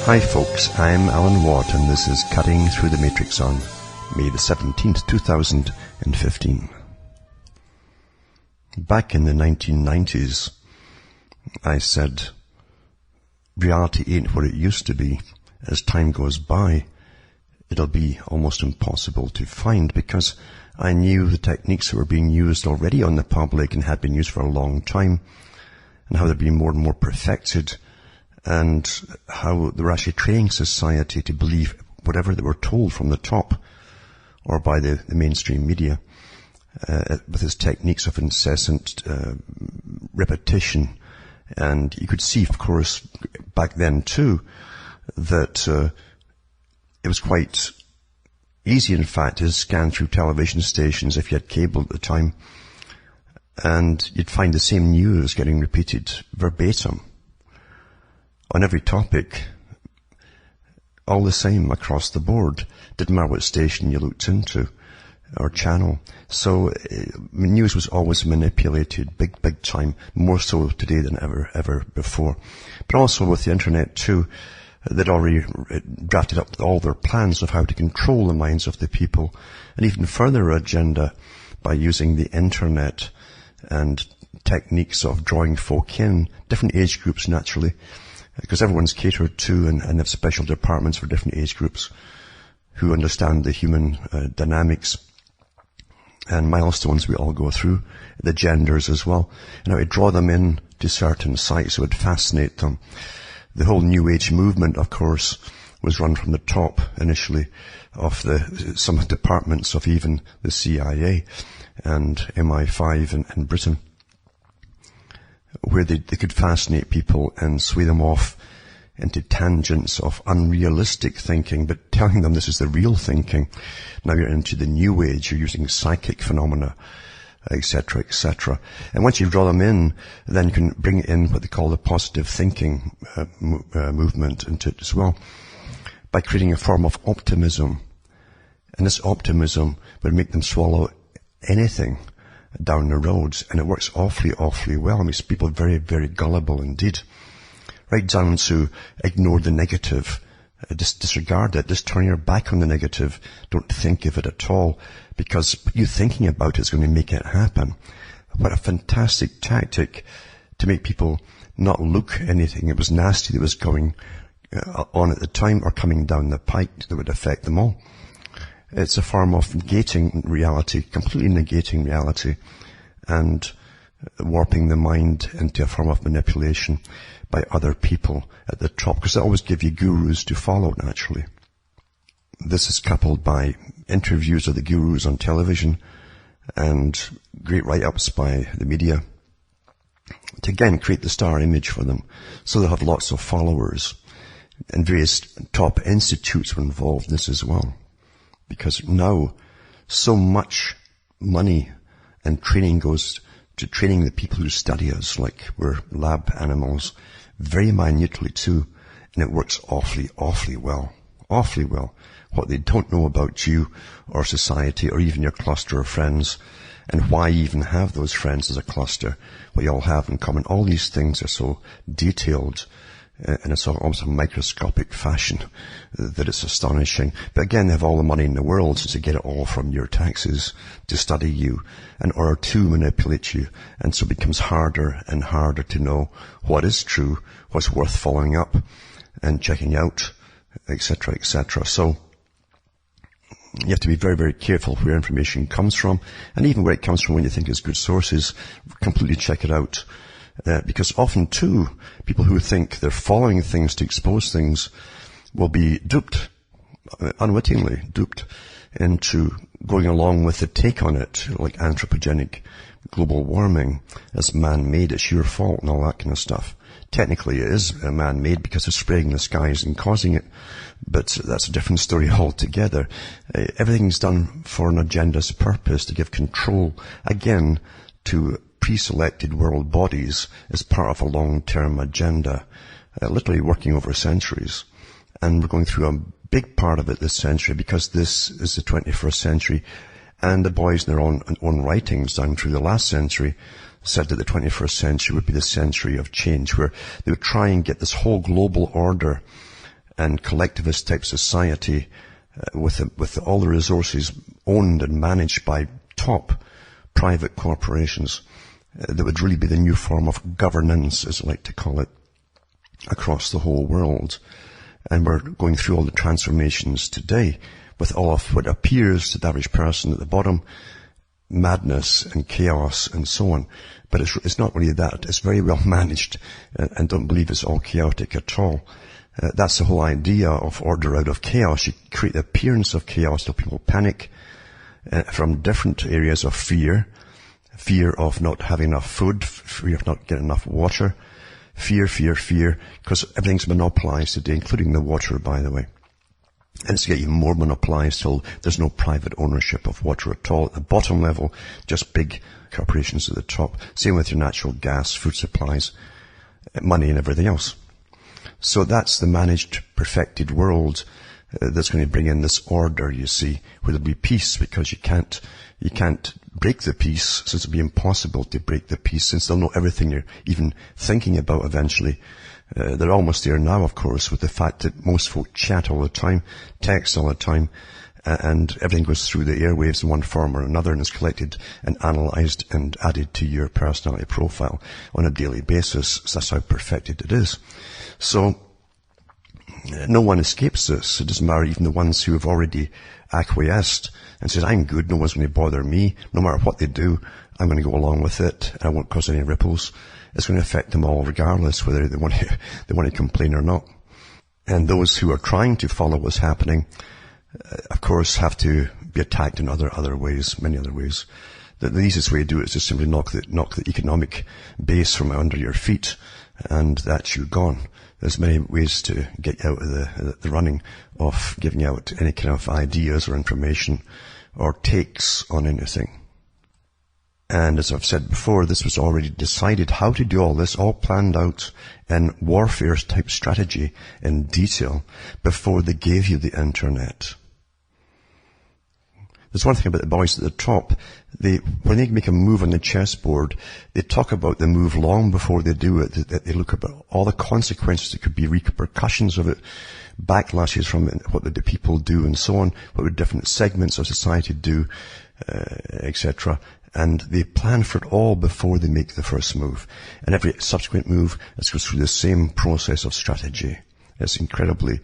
Hi folks, I'm Alan Watt and this is Cutting Through the Matrix on May the 17th, 2015. Back in the 1990s, I said, reality ain't what it used to be. As time goes by, it'll be almost impossible to find, because I knew the techniques that were being used already on the public and had been used for a long time, and how they're being more and more perfected, and how they were actually training society to believe whatever they were told from the top or by the mainstream media, with its techniques of incessant repetition. And you could see, of course, back then too, that it was quite easy, in fact, to scan through television stations if you had cable at the time, and you'd find the same news getting repeated verbatim on every topic, all the same across the board. Didn't matter what station you looked into or channel. So news was always manipulated big time, more so today than ever before. But also with the internet too, they'd already drafted up all their plans of how to control the minds of the people, and even further agenda by using the internet and techniques of drawing folk in, different age groups naturally, because everyone's catered to and have special departments for different age groups who understand the human dynamics and milestones we all go through, the genders as well. And I would draw them in to certain sites that would fascinate them. The whole New Age movement, of course, was run from the top initially of some departments of even the CIA and MI5 in Britain, where they could fascinate people and sway them off into tangents of unrealistic thinking, but telling them this is the real thinking. Now you're into the New Age, you're using psychic phenomena, etc., etc. And once you draw them in, then you can bring in what they call the positive thinking movement into it as well, by creating a form of optimism. And this optimism would make them swallow anything down the roads, and it works awfully well. It makes people very, very gullible indeed. Right down to ignore the negative, disregard it, just turn your back on the negative, don't think of it at all, because you thinking about it is going to make it happen. What a fantastic tactic to make people not look anything that was nasty that was going on at the time or coming down the pike that would affect them all. It's a form of negating reality, completely negating reality, and warping the mind into a form of manipulation by other people at the top, because they always give you gurus to follow naturally. This is coupled by interviews of the gurus on television and great write-ups by the media to again create the star image for them, so they'll have lots of followers. And various top institutes were involved in this as well, because now so much money and training goes to training the people who study us like we're lab animals, very minutely too, and it works awfully well. What they don't know about you or society or even your cluster of friends, and why you even have those friends as a cluster, what you all have in common, all these things are so detailed in a sort of almost a microscopic fashion that it's astonishing. But again, they have all the money in the world, since they get it all from your taxes to study you in order to manipulate you. And so it becomes harder and harder to know what is true, what's worth following up and checking out, etc., etc. So you have to be very, very careful where information comes from, and even where it comes from when you think it's good sources, completely check it out. Because often too, people who think they're following things to expose things will be duped, unwittingly duped, into going along with the take on it, like anthropogenic global warming as man-made, it's your fault and all that kind of stuff. Technically it is man-made because they're spraying the skies and causing it, but that's a different story altogether. Everything's done for an agenda's purpose, to give control, again, to pre-selected world bodies as part of a long-term agenda, literally working over centuries. And we're going through a big part of it this century, because this is the 21st century, and the boys in their own writings down through the last century said that the 21st century would be the century of change, where they would try and get this whole global order and collectivist type society with all the resources owned and managed by top private corporations, that would really be the new form of governance, as I like to call it, across the whole world. And we're going through all the transformations today with all of what appears to the average person at the bottom, madness and chaos and so on. But it's not really that. It's very well managed, and don't believe it's all chaotic at all. That's the whole idea of order out of chaos. You create the appearance of chaos so people panic from different areas of fear of not having enough food, fear of not getting enough water, fear, because everything's monopolized today, including the water, by the way. And it's getting more monopolized till there's no private ownership of water at all. At the bottom level, just big corporations at the top. Same with your natural gas, food supplies, money and everything else. So that's the managed, perfected world that's going to bring in this order, you see, where there'll be peace, because you can't break the peace, since it'll be impossible to break the peace, since they'll know everything you're even thinking about eventually. They're almost there now, of course, with the fact that most folk chat all the time, text all the time, and everything goes through the airwaves in one form or another, and is collected and analysed and added to your personality profile on a daily basis. So that's how perfected it is. So no one escapes this. It doesn't matter, even the ones who have already acquiesced and said, I'm good, no one's going to bother me, no matter what they do, I'm going to go along with it, I won't cause any ripples. It's going to affect them all regardless whether they want to complain or not. And those who are trying to follow what's happening, of course, have to be attacked in other ways, many other ways. The easiest way to do it is just simply knock the economic base from under your feet, and that's you gone. There's many ways to get out of the running of giving out any kind of ideas or information or takes on anything. And as I've said before, this was already decided how to do all this, all planned out in warfare type strategy in detail before they gave you the internet. There's one thing about the boys at the top. When they make a move on the chessboard, they talk about the move long before they do it. They look at all the consequences that could be, repercussions of it, backlashes from it, what would the people do and so on, what would different segments of society do, etc. And they plan for it all before they make the first move. And every subsequent move goes through the same process of strategy. It's incredibly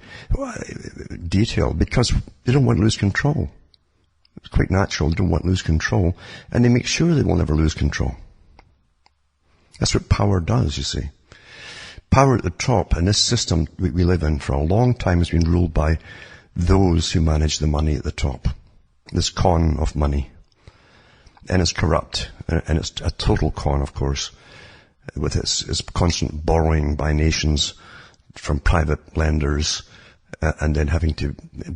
detailed because they don't want to lose control. It's quite natural. They don't want to lose control, and they make sure they will never lose control. That's what power does, you see. Power at the top, and this system we live in for a long time has been ruled by those who manage the money at the top. This con of money. And it's corrupt, and it's a total con, of course, with its constant borrowing by nations from private lenders, and then having to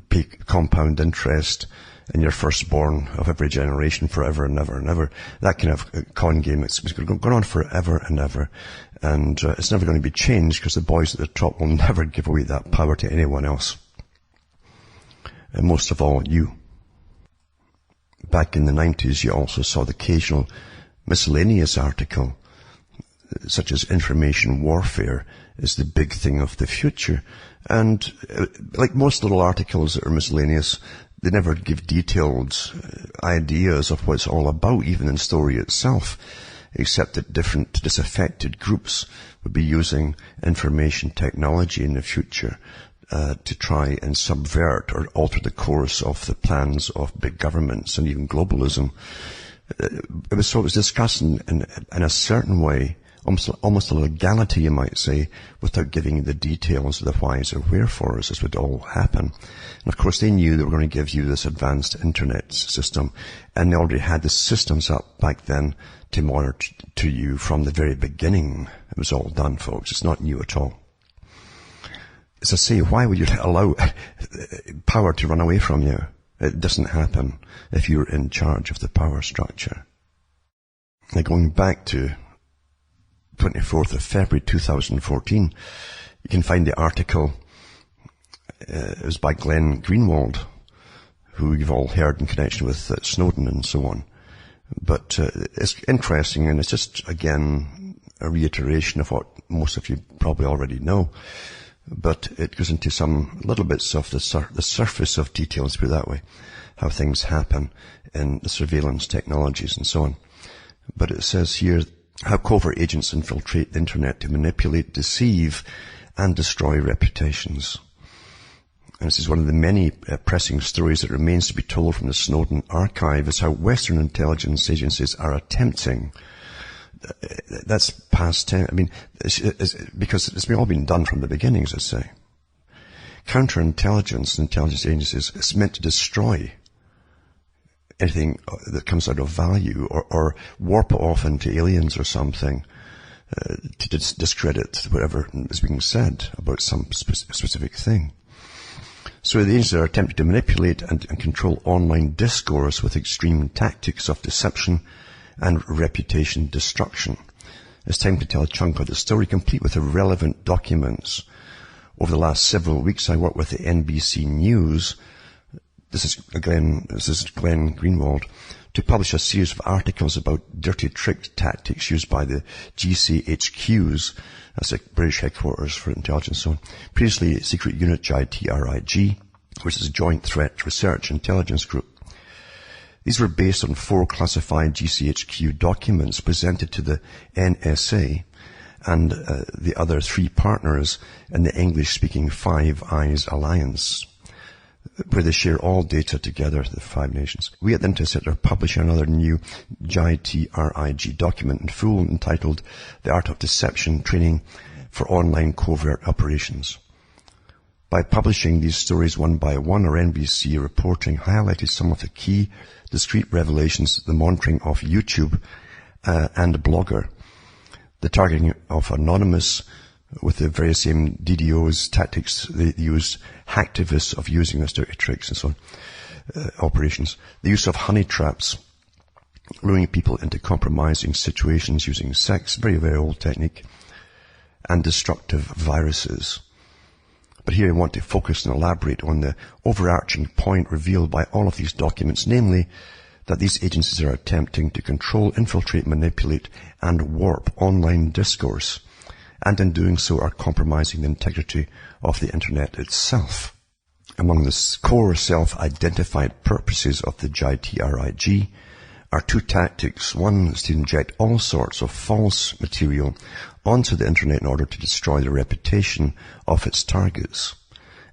pay compound interest in your firstborn of every generation forever and ever and ever. That kind of con game, it's going on forever and ever. And it's never going to be changed because the boys at the top will never give away that power to anyone else. And most of all, you. Back in the 90s, you also saw the occasional miscellaneous article, such as information warfare is the big thing of the future. And like most little articles that are miscellaneous, they never give detailed ideas of what it's all about, even in the story itself, except that different disaffected groups would be using information technology in the future to try and subvert or alter the course of the plans of big governments and even globalism. It was discussed in a certain way, almost a legality, you might say, without giving the details of the whys or wherefores. This would all happen. And of course they knew they were going to give you this advanced internet system, and they already had the systems up back then to monitor to you from the very beginning. It was all done, folks. It's not new at all. As I say, why would you allow power to run away from you? It doesn't happen if you're in charge of the power structure. Now going back to 24th of February 2014, you can find the article. It was by Glenn Greenwald, who you've all heard in connection with Snowden and so on. But it's interesting, and it's just, again, a reiteration of what most of you probably already know. but it goes into some little bits of the surface of details, put it that way, how things happen in the surveillance technologies and so on. But it says here how covert agents infiltrate the internet to manipulate, deceive, and destroy reputations. And this is one of the many pressing stories that remains to be told from the Snowden archive, is how Western intelligence agencies are attempting. That's past tense. I mean, because it's all been done from the beginning, as I say. Counterintelligence and intelligence agencies is meant to destroy anything that comes out of value, or warp it off into aliens or something, to discredit whatever is being said about some specific thing. So the agencies are attempting to manipulate and control online discourse with extreme tactics of deception and reputation destruction. It's time to tell a chunk of the story, complete with the relevant documents. Over the last several weeks, I worked with the NBC News. This is Glenn Greenwald, to publish a series of articles about dirty trick tactics used by the GCHQs, that's the British headquarters for intelligence, so on. Previously secret unit JITRIG, which is a Joint Threat Research Intelligence Group. These were based on 4 classified GCHQ documents presented to the NSA and the other 3 partners in the English-speaking Five Eyes Alliance, where they share all data together, the 5 nations. We at the Intercept are publishing another new JITRIG document in full, entitled The Art of Deception Training for Online Covert Operations. By publishing these stories one by one, our NBC reporting highlighted some of the key discrete revelations, the monitoring of YouTube and Blogger, the targeting of Anonymous with the very same DDoS tactics they used, hacktivists of using those dirty tricks and so on, operations, the use of honey traps, luring people into compromising situations using sex, very, very old technique, and destructive viruses. But here I want to focus and elaborate on the overarching point revealed by all of these documents, namely that these agencies are attempting to control, infiltrate, manipulate, and warp online discourse, and in doing so are compromising the integrity of the internet itself. Among the core self-identified purposes of the JITRIG are 2 tactics. One is to inject all sorts of false material onto the internet in order to destroy the reputation of its targets.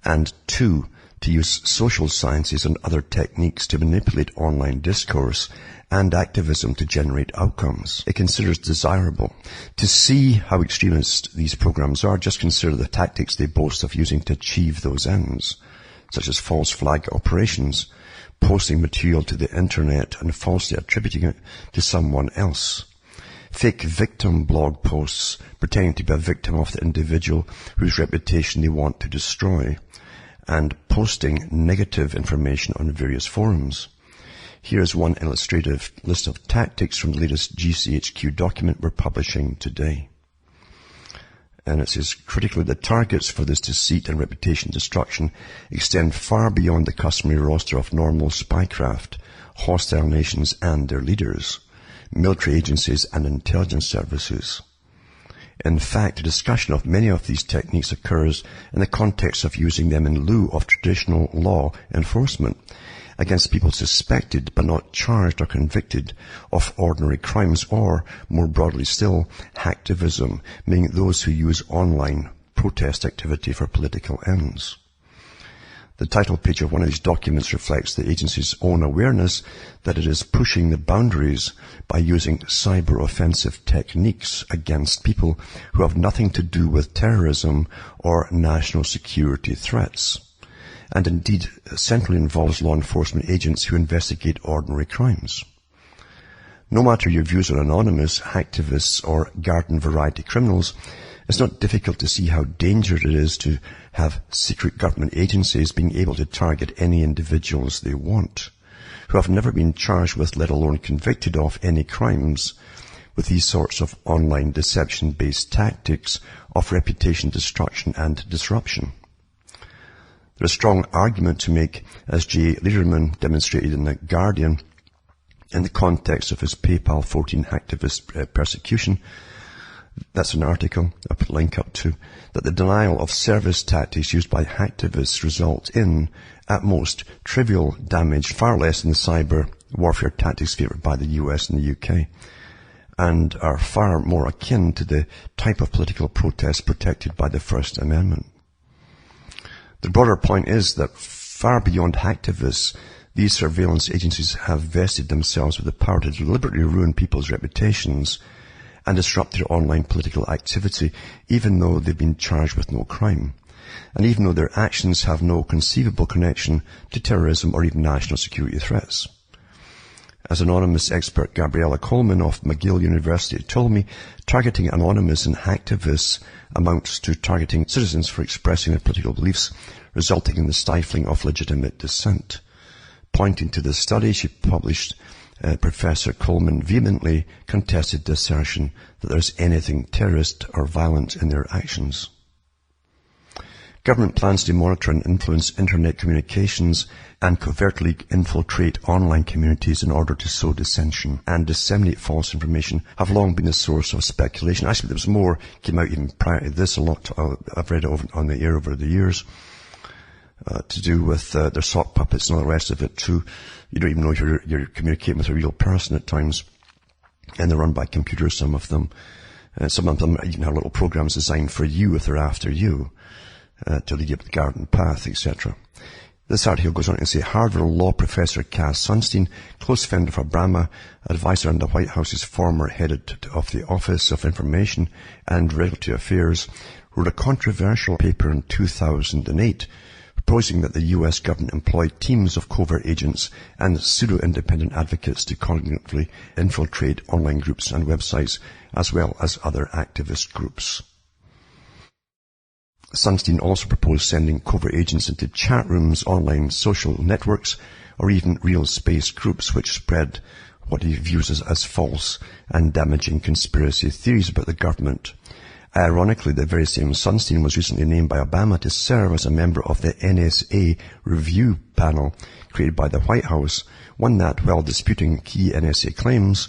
And 2, to use social sciences and other techniques to manipulate online discourse and activism to generate outcomes. It considers desirable to see how extremist these programs are. Just consider the tactics they boast of using to achieve those ends, such as false flag operations, posting material to the internet and falsely attributing it to someone else, fake victim blog posts pretending to be a victim of the individual whose reputation they want to destroy, and posting negative information on various forums. Here's one illustrative list of tactics from the latest GCHQ document we're publishing today. And it says, critically, the targets for this deceit and reputation destruction extend far beyond the customary roster of normal spycraft, hostile nations and their leaders, military agencies and intelligence services. In fact, a discussion of many of these techniques occurs in the context of using them in lieu of traditional law enforcement against people suspected but not charged or convicted of ordinary crimes, or, more broadly still, hacktivism, meaning those who use online protest activity for political ends. The title page of one of these documents reflects the agency's own awareness that it is pushing the boundaries by using cyber-offensive techniques against people who have nothing to do with terrorism or national security threats, and indeed centrally involves law enforcement agents who investigate ordinary crimes. No matter your views on Anonymous, hacktivists, or garden-variety criminals, it's not difficult to see how dangerous it is to have secret government agencies being able to target any individuals they want, who have never been charged with, let alone convicted of, any crimes, with these sorts of online deception-based tactics of reputation destruction and disruption. There's a strong argument to make, as Jay Lederman demonstrated in The Guardian, in the context of his PayPal 14 activist persecution, That's an article I put a link up to, that the denial of service tactics used by hacktivists result in, at most, trivial damage, far less than the cyber warfare tactics favoured by the US and the UK, and are far more akin to the type of political protest protected by the First Amendment. The broader point is that far beyond hacktivists, these surveillance agencies have vested themselves with the power to deliberately ruin people's reputations and disrupt their online political activity, even though they've been charged with no crime, and even though their actions have no conceivable connection to terrorism or even national security threats. As anonymous expert Gabriella Coleman of McGill University told me, targeting anonymous and hacktivists amounts to targeting citizens for expressing their political beliefs, resulting in the stifling of legitimate dissent. Pointing to the study she published, Professor Coleman vehemently contested the assertion that there's anything terrorist or violent in their actions. Government plans to monitor and influence internet communications and covertly infiltrate online communities in order to sow dissension and disseminate false information have long been a source of speculation. Actually, there was more, came out even prior to this, a lot I've read on the air over the years, to do with their sock puppets and all the rest of it too. You don't even know if you're communicating with a real person at times, and they're run by computers, some of them. Some of them even have little programs designed for you if they're after you, to lead you up the garden path, etc. This article goes on to say Harvard law professor Cass Sunstein, close friend of Obama, advisor under the White House's former head of the Office of Information and Regulatory Affairs, wrote a controversial paper in 2008 proposing that the US government employed teams of covert agents and pseudo-independent advocates to cognitively infiltrate online groups and websites, as well as other activist groups. Sunstein also proposed sending covert agents into chat rooms, online social networks, or even real space groups which spread what he views as false and damaging conspiracy theories about the government. Ironically, the very same Sunstein was recently named by Obama to serve as a member of the NSA review panel created by the White House, one that, while disputing key NSA claims,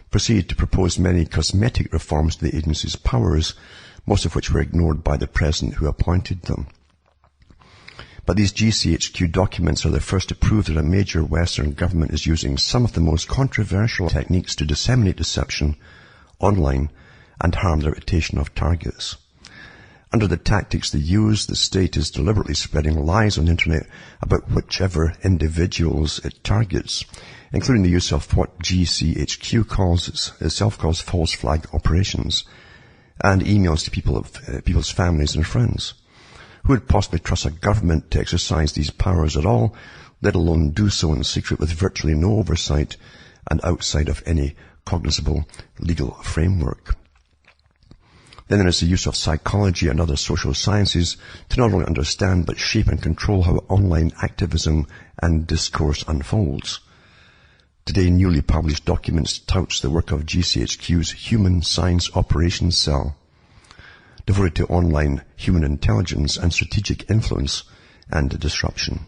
proceeded to propose many cosmetic reforms to the agency's powers, most of which were ignored by the president who appointed them. But these GCHQ documents are the first to prove that a major Western government is using some of the most controversial techniques to disseminate deception online and harm the reputation of targets. Under the tactics they use, the state is deliberately spreading lies on the internet about whichever individuals it targets, including the use of what GCHQ itself calls false flag operations, and emails to people's families and friends. Who would possibly trust a government to exercise these powers at all, let alone do so in secret with virtually no oversight and outside of any cognizable legal framework? Then there is the use of psychology and other social sciences to not only understand but shape and control how online activism and discourse unfolds. Today, newly published documents touts the work of GCHQ's Human Science Operations Cell, devoted to online human intelligence and strategic influence and disruption.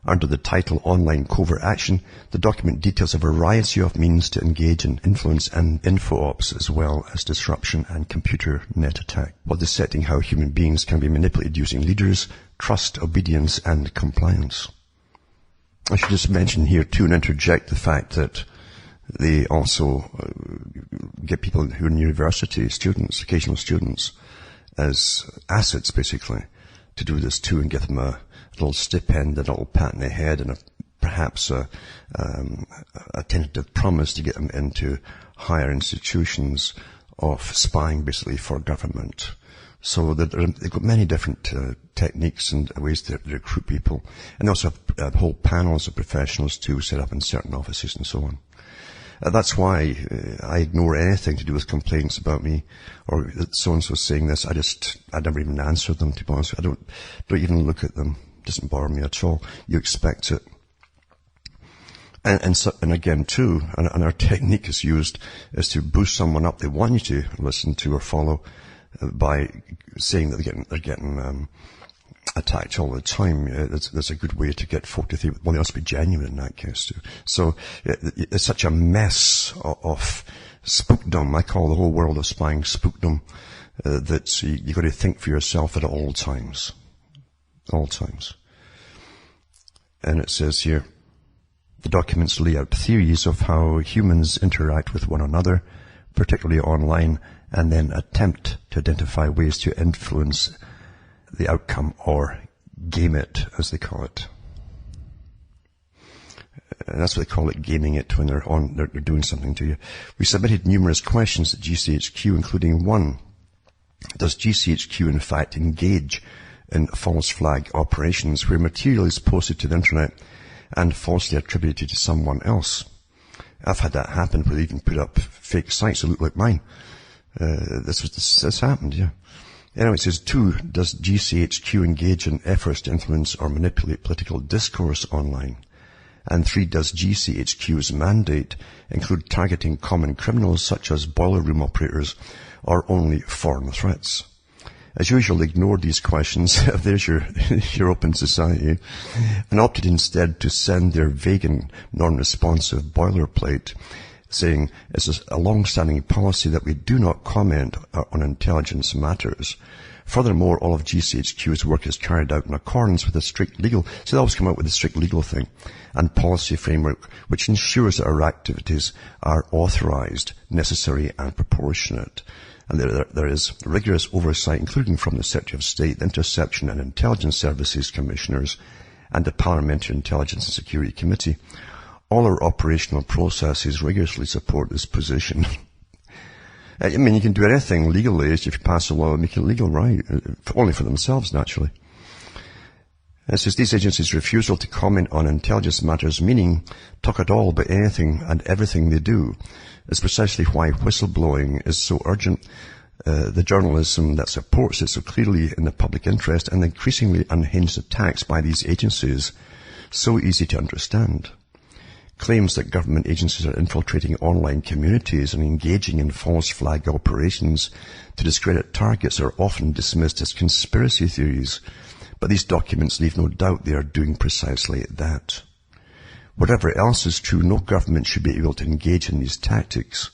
Under the title Online Covert Action, the document details a variety of means to engage in influence and info-ops, as well as disruption and computer net attack, while dissecting how human beings can be manipulated using leaders, trust, obedience, and compliance. I should just mention here too and interject the fact that they also get people who are in university students, occasional students, as assets basically, to do this too, and give them a little stipend, a little pat on the head, and perhaps a tentative promise to get them into higher institutions of spying basically for government. So they've got many different techniques and ways to recruit people. And they also have whole panels of professionals too set up in certain offices and so on. That's why I ignore anything to do with complaints about me or so-and-so saying this. I never even answer them, to be honest. I don't even look at them. It doesn't bother me at all. You expect it. And again too, and our technique is used is to boost someone up they want you to listen to or follow, by saying that they're getting attacked all the time. That's a good way to get folk to think, well, they must be genuine in that case too. So it's such a mess of spookdom. I call the whole world of spying spookdom. That you've got to think for yourself at all times. All times. And it says here, the documents lay out theories of how humans interact with one another, particularly online, and then attempt to identify ways to influence the outcome or game it, as they call it. And that's what they call it, gaming it, when they're doing something to you. We submitted numerous questions at GCHQ, including one: does GCHQ in fact engage in false flag operations where material is posted to the internet and falsely attributed to someone else? I've had that happen where they even put up fake sites that look like mine. This happened, yeah. Anyway, it says 2, does GCHQ engage in efforts to influence or manipulate political discourse online? And 3, does GCHQ's mandate include targeting common criminals such as boiler room operators or only foreign threats? As usual, ignored these questions, there's your open society, and opted instead to send their vague and non-responsive boilerplate, saying it's a long-standing policy that we do not comment on intelligence matters. Furthermore, all of GCHQ's work is carried out in accordance with a strict legal, so they always come out with a strict legal thing, and policy framework which ensures that our activities are authorized, necessary and proportionate. And there is rigorous oversight, including from the Secretary of State, the Interception and Intelligence Services Commissioners, and the Parliamentary Intelligence and Security Committee. All our operational processes rigorously support this position. I mean, you can do anything legally if you pass a law and make it legal, right? Only for themselves, naturally. It says these agencies' refusal to comment on intelligence matters, meaning talk at all about anything and everything they do, is precisely why whistleblowing is so urgent. The journalism that supports it so clearly in the public interest, and the increasingly unhinged attacks by these agencies, so easy to understand. Claims that government agencies are infiltrating online communities and engaging in false flag operations to discredit targets are often dismissed as conspiracy theories, but these documents leave no doubt they are doing precisely that. Whatever else is true, no government should be able to engage in these tactics.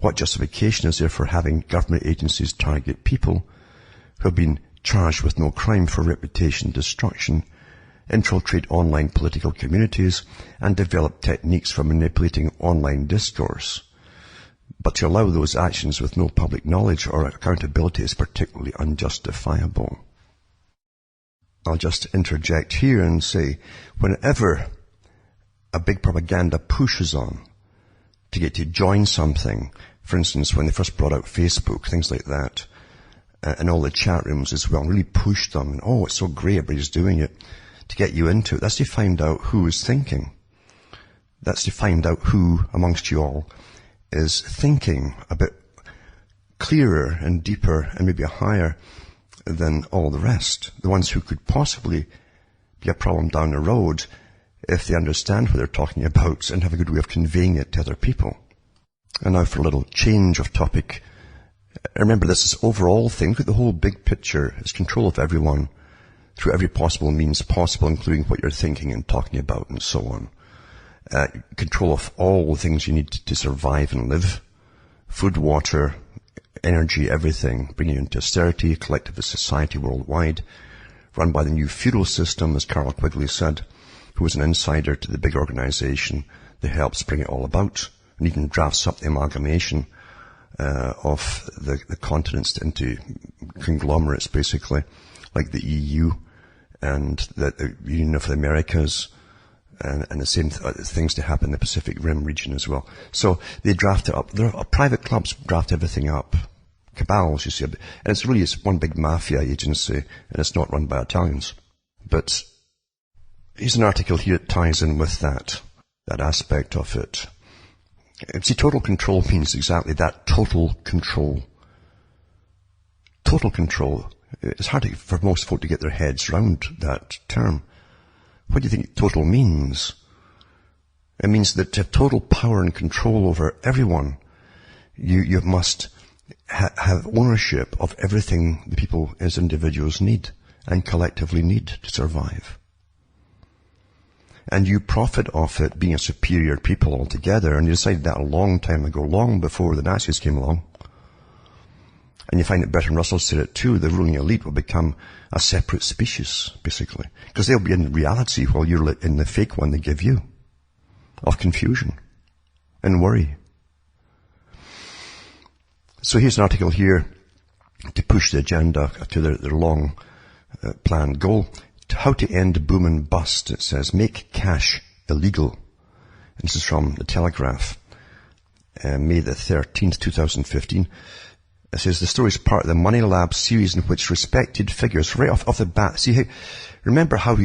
What justification is there for having government agencies target people who have been charged with no crime for reputation destruction, infiltrate online political communities, and develop techniques for manipulating online discourse? But to allow those actions with no public knowledge or accountability is particularly unjustifiable. I'll just interject here and say, whenever a big propaganda pushes on to get you to join something, for instance, when they first brought out Facebook, things like that, and all the chat rooms as well, really pushed them, and oh, it's so great, everybody's doing it, to get you into it. That's to find out who is thinking. That's to find out who amongst you all is thinking a bit clearer and deeper and maybe higher than all the rest. The ones who could possibly be a problem down the road if they understand what they're talking about and have a good way of conveying it to other people. And now for a little change of topic. Remember, this is overall thing. Look at the whole big picture. It's control of everyone through every possible means possible, including what you're thinking and talking about and so on. Control of all the things you need to survive and live. Food, water, energy, everything. Bringing you into austerity, collectivist society worldwide. Run by the new feudal system, as Carroll Quigley said, who was an insider to the big organization that helps bring it all about, and even drafts up the amalgamation of the continents into conglomerates, basically, like the EU and the Union of the Americas, and the same things to happen in the Pacific Rim region as well. So they draft it up. Private clubs draft everything up. Cabals, you see. And it's one big mafia agency, and it's not run by Italians. But here's an article here that ties in with that aspect of it. See, total control means exactly that, total control. Total control. It's hard for most folk to get their heads around that term. What do you think total means? It means that to have total power and control over everyone, you must have ownership of everything the people as individuals need and collectively need to survive. and you profit off it being a superior people altogether, and you decided that a long time ago, long before the Nazis came along. And you find that Bertrand Russell said it too, the ruling elite will become a separate species, basically. Because they'll be in reality while you're in the fake one they give you, of confusion and worry. So here's an article here to push the agenda to their long planned goal. How to end boom and bust, it says. Make cash illegal. And this is from The Telegraph, May the 13th, 2015. It says the story is part of the Money Lab series in which respected figures, right off the bat, see, remember how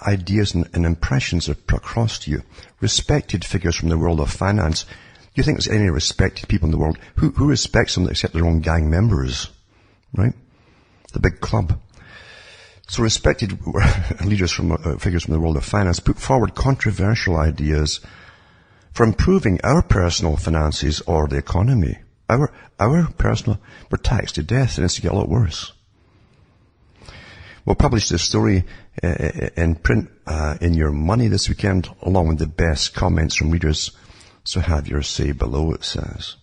ideas and impressions are across to you. Respected figures from the world of finance. Do you think there's any respected people in the world? Who respects them except their own gang members? Right? The big club. So respected leaders figures from the world of finance put forward controversial ideas for improving our personal finances or the economy. Our personal, we're taxed to death, and it's to get a lot worse. We'll publish this story in print in Your Money this weekend, along with the best comments from readers. So have your say below, it says.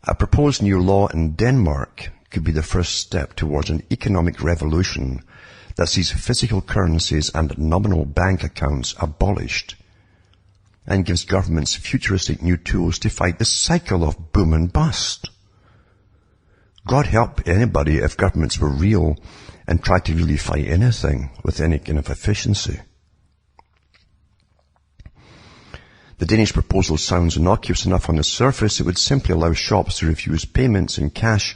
A proposed new law in Denmark could be the first step towards an economic revolution that sees physical currencies and nominal bank accounts abolished and gives governments futuristic new tools to fight the cycle of boom and bust. God help anybody if governments were real and tried to really fight anything with any kind of efficiency. The Danish proposal sounds innocuous enough on the surface. It would simply allow shops to refuse payments in cash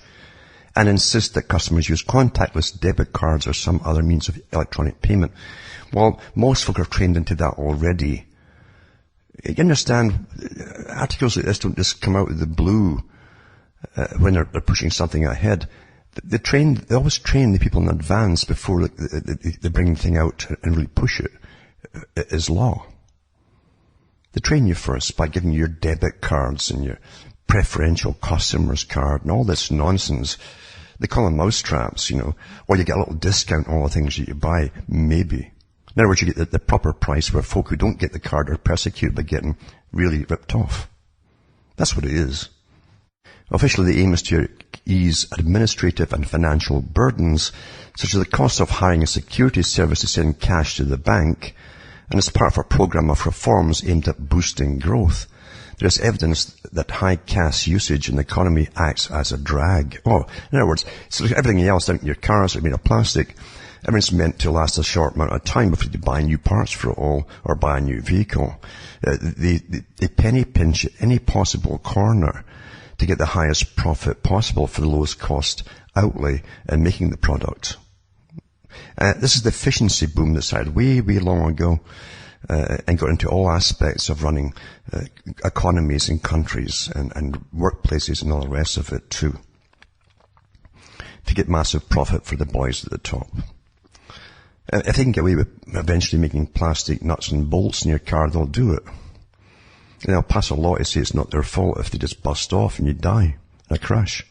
and insist that customers use contactless debit cards or some other means of electronic payment. Well, most folk are trained into that already. You understand, articles like this don't just come out of the blue when they're pushing something ahead. They always train the people in advance before they bring the thing out and really push it as law. They train you first by giving you your debit cards and your preferential customers card and all this nonsense. They call them mousetraps, or you get a little discount on all the things that you buy, maybe. In other words, you get the proper price where folk who don't get the card are persecuted by getting really ripped off. That's what it is. Officially, the aim is to ease administrative and financial burdens, such as the cost of hiring a security service to send cash to the bank, and as part of a program of reforms aimed at boosting growth. There is evidence that high cash usage in the economy acts as a drag. In other words, it's like everything else, your cars are made of plastic. Everything's meant to last a short amount of time before you buy new parts for it all or buy a new vehicle. They penny pinch at any possible corner to get the highest profit possible for the lowest cost outlay in making the product. This is the efficiency boom that started way long ago and got into all aspects of running economies and countries and workplaces and all the rest of it too, to get massive profit for the boys at the top. If they can get away with eventually making plastic nuts and bolts in your car, they'll do it. And they'll pass a law to say it's not their fault if they just bust off and you die in a crash.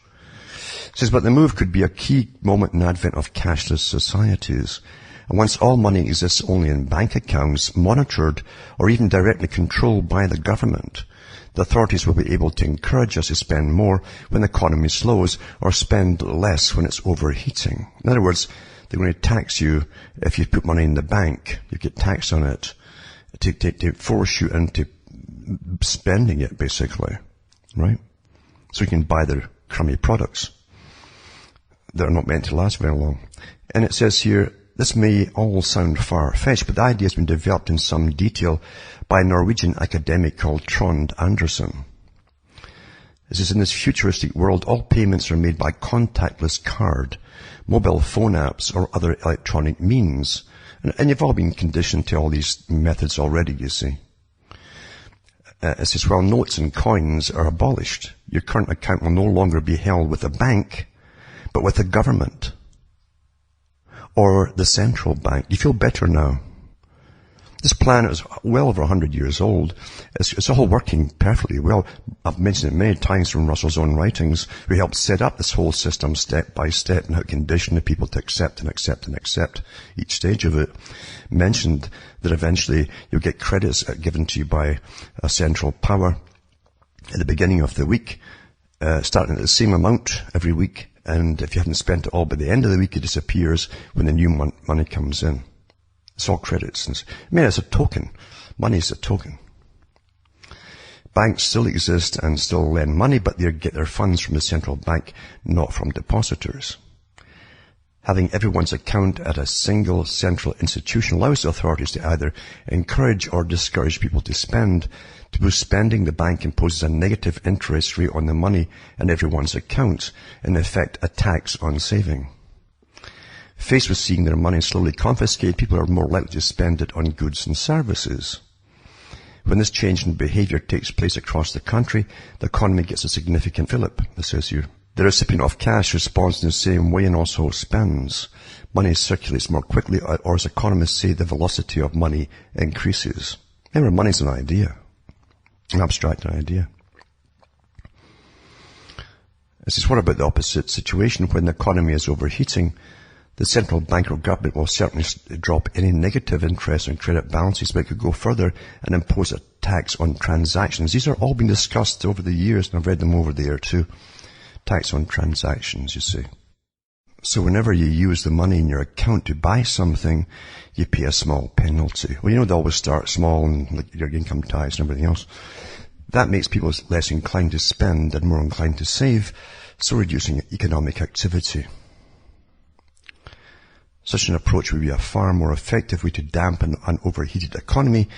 It says, but the move could be a key moment in the advent of cashless societies. And once all money exists only in bank accounts, monitored or even directly controlled by the government, the authorities will be able to encourage us to spend more when the economy slows or spend less when it's overheating. In other words, they're going to tax you if you put money in the bank. You get taxed on it to force you into spending it, basically, right? So you can buy their crummy products that are not meant to last very long. And it says here, this may all sound far-fetched, but the idea has been developed in some detail by a Norwegian academic called Trond Andersen. It says, in this futuristic world, all payments are made by contactless card, mobile phone apps, or other electronic means. And you've all been conditioned to all these methods already, you see. It says, while notes and coins are abolished, your current account will no longer be held with a bank, but with the government or the central bank. You feel better now. This planet is well over 100 years old. It's all working perfectly well. I've mentioned it many times from Russell's own writings. We helped set up this whole system step by step and how to condition the people to accept and accept and accept each stage of it. Mentioned that eventually you'll get credits given to you by a central power at the beginning of the week, starting at the same amount every week. And if you haven't spent it all by the end of the week, it disappears when the new money comes in. It's all credits. It's a token. Money is a token. Banks still exist and still lend money, but they get their funds from the central bank, not from depositors. Having everyone's account at a single central institution allows the authorities to either encourage or discourage people to spend. To boost spending, the bank imposes a negative interest rate on the money in everyone's accounts, in effect a tax on saving. Faced with seeing their money slowly confiscated, people are more likely to spend it on goods and services. When this change in behaviour takes place across the country, the economy gets a significant fillip, it says here. The recipient of cash responds in the same way and also spends. Money circulates more quickly, or as economists say, the velocity of money increases. Remember, money's an idea, an abstract idea. This is what about the opposite situation when the economy is overheating? The central bank or government will certainly drop any negative interest on credit balances, but it could go further and impose a tax on transactions. These are all being discussed over the years, and I've read them over there too. Tax on transactions, you see. So whenever you use the money in your account to buy something, you pay a small penalty. Well, they always start small, and like your income tax and everything else. That makes people less inclined to spend and more inclined to save, so reducing economic activity. Such an approach would be a far more effective way to dampen an overheated economy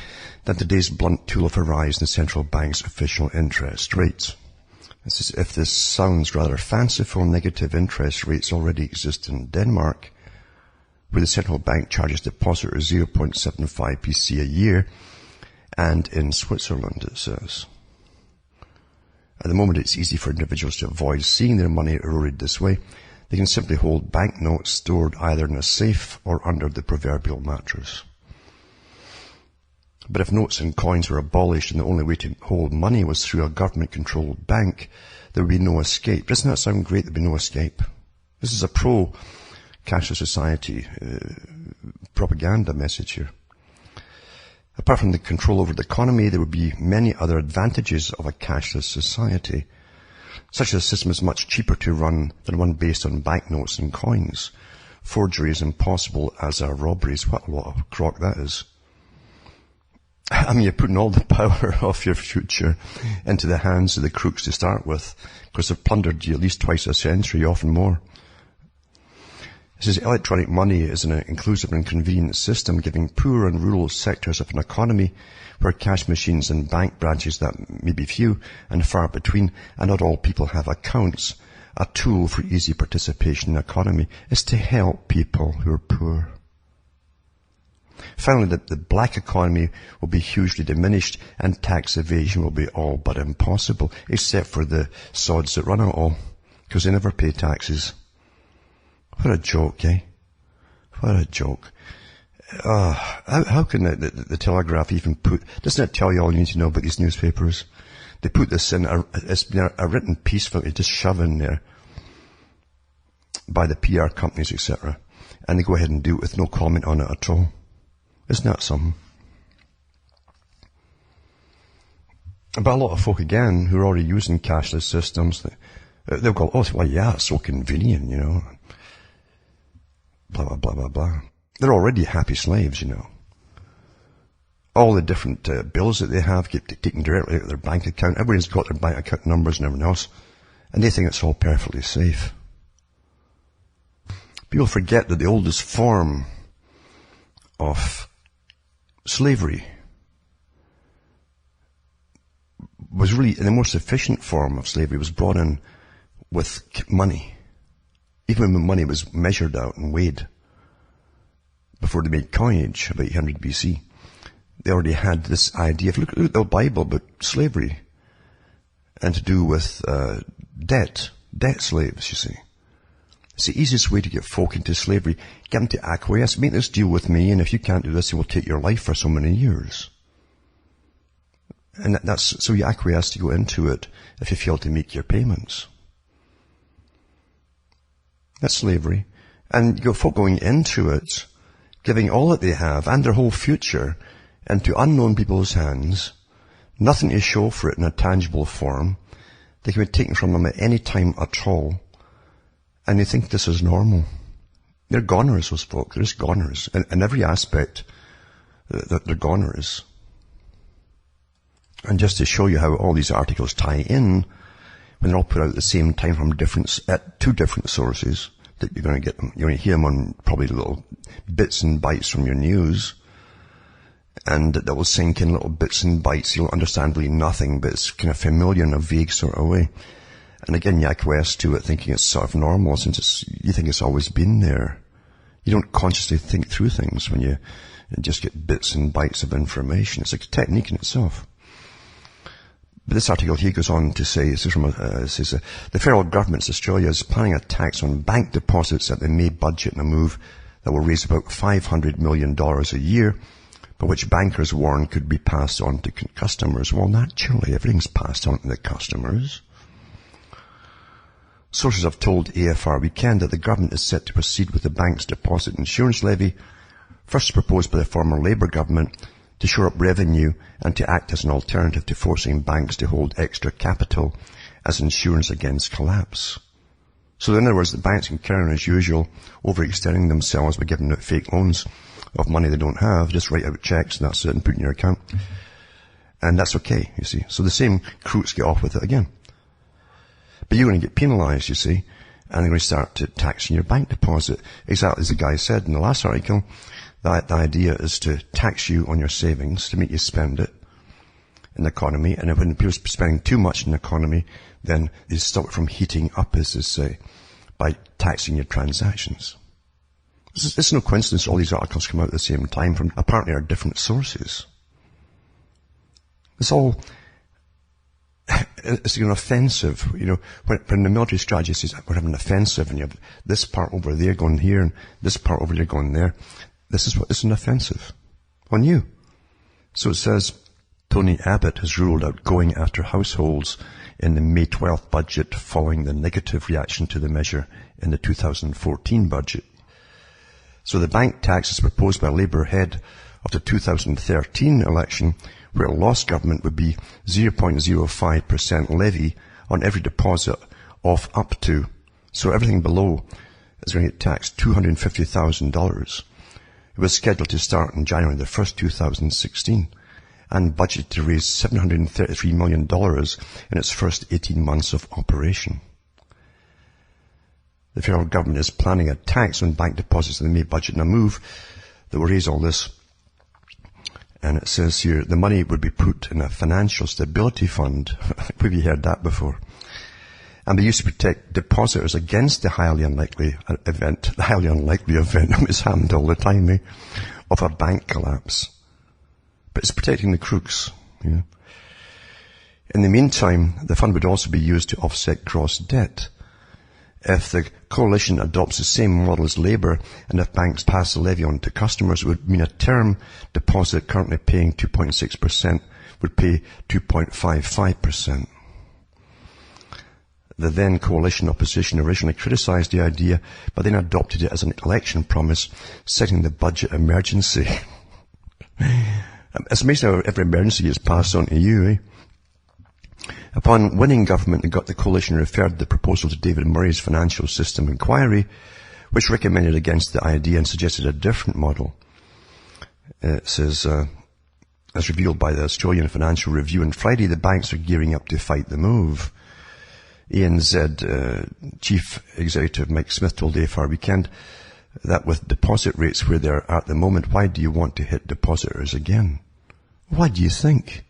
than today's blunt tool of a rise in the central bank's official interest rates. This is if this sounds rather fanciful, negative interest rates already exist in Denmark, where the central bank charges depositors 0.75 PC a year, and in Switzerland, it says. At the moment, it's easy for individuals to avoid seeing their money eroded this way. They can simply hold banknotes stored either in a safe or under the proverbial mattress. But if notes and coins were abolished and the only way to hold money was through a government-controlled bank, there would be no escape. Doesn't that sound great? There'd be no escape. This is a pro-cashless society propaganda message here. Apart from the control over the economy, there would be many other advantages of a cashless society. Such a system is much cheaper to run than one based on banknotes and coins. Forgery is impossible, as are robberies. What a lot of crock that is. I mean, you're putting all the power of your future into the hands of the crooks to start with, because they've plundered you at least twice a century, often more. It says electronic money is an inclusive and convenient system, giving poor and rural sectors of an economy where cash machines and bank branches that may be few and far between, and not all people have accounts, a tool for easy participation in the economy, is to help people who are poor. Finally, the black economy will be hugely diminished and tax evasion will be all but impossible, except for the sods that run it all, because they never pay taxes. What a joke, eh? What a joke. How can the Telegraph even doesn't it tell you all you need to know about these newspapers? They put this in, it's been a written piece for me, just shove in there by the PR companies, etc. And they go ahead and do it with no comment on it at all. Isn't that something? But a lot of folk, again, who are already using cashless systems, they'll go, oh, well, yeah, it's so convenient, Blah, blah, blah, blah, blah. They're already happy slaves, All the different bills that they have get taken directly out of their bank account. Everyone's got their bank account numbers and everything else. And they think it's all perfectly safe. People forget that the oldest form of slavery was really, the most efficient form of slavery was brought in with money. Even when money was measured out and weighed before they made coinage, about 800 BC, they already had this idea of, look at the Bible about slavery and to do with debt slaves, you see. It's the easiest way to get folk into slavery. Get them to acquiesce, make this deal with me, and if you can't do this, it will take your life for so many years. And so you acquiesce to go into it if you fail to make your payments. That's slavery. And you got folk going into it, giving all that they have and their whole future into unknown people's hands, nothing to show for it in a tangible form. They can be taken from them at any time at all. And they think this is normal. They're goners, those folk. They're just goners. In every aspect, they're goners. And just to show you how all these articles tie in, when they're all put out at the same time from two different sources, that you're going to get them. You're going to hear them on probably little bits and bytes from your news. And that will sink in little bits and bytes. You'll understand really nothing, but it's kind of familiar in a vague sort of way. And again, you acquiesce to it thinking it's sort of normal since you think it's always been there. You don't consciously think through things when you just get bits and bytes of information. It's a technique in itself. But this article here goes on to say, the federal government in Australia is planning a tax on bank deposits at the May budget in a move that will raise about $500 million a year, but which bankers warn could be passed on to customers. Well, naturally, everything's passed on to the customers. Sources have told AFR Weekend that the government is set to proceed with the bank's deposit insurance levy, first proposed by the former Labour government, to shore up revenue and to act as an alternative to forcing banks to hold extra capital as insurance against collapse. So in other words, the banks can carry on as usual, overextending themselves by giving out fake loans of money they don't have, just write out checks and that's it and put in your account. And that's okay, you see. So the same crooks get off with it again. But you're going to get penalised, you see, and they're going to start to taxing your bank deposit. Exactly as the guy said in the last article, that the idea is to tax you on your savings, to make you spend it in the economy. And when people are spending too much in the economy, then they stop it from heating up, as they say, by taxing your transactions. It's no coincidence all these articles come out at the same time from apparently are different sources. It's all, it's an offensive, you know, when the military strategy says we're having an offensive and you have this part over there going here and this part over there going there, this is an offensive on you. So it says, Tony Abbott has ruled out going after households in the May 12th budget following the negative reaction to the measure in the 2014 budget. So the bank tax is proposed by Labour ahead of the 2013 election, where a lost government would be 0.05% levy on every deposit of up to, so everything below is going to get taxed $250,000. It was scheduled to start on January the 1st, 2016, and budgeted to raise $733 million in its first 18 months of operation. The federal government is planning a tax on bank deposits in the May budget in a move that will raise all this. And it says here, the money would be put in a financial stability fund. Have you heard that before? And be used to protect depositors against the highly unlikely event it's happened all the time, of a bank collapse. But it's protecting the crooks. Yeah. In the meantime, the fund would also be used to offset gross debt. If the coalition adopts the same model as Labour, and if banks pass the levy on to customers, it would mean a term deposit currently paying 2.6% would pay 2.55%. The then coalition opposition originally criticised the idea, but then adopted it as an election promise, citing the budget emergency. It's amazing how every emergency is passed on to you, eh? Upon winning government, the coalition referred the proposal to David Murray's Financial System Inquiry, which recommended against the idea and suggested a different model. It says, as revealed by the Australian Financial Review on Friday, the banks are gearing up to fight the move. ANZ Chief Executive Mike Smith told AFR Weekend that with deposit rates where they're at the moment, why do you want to hit depositors again? Why do you think?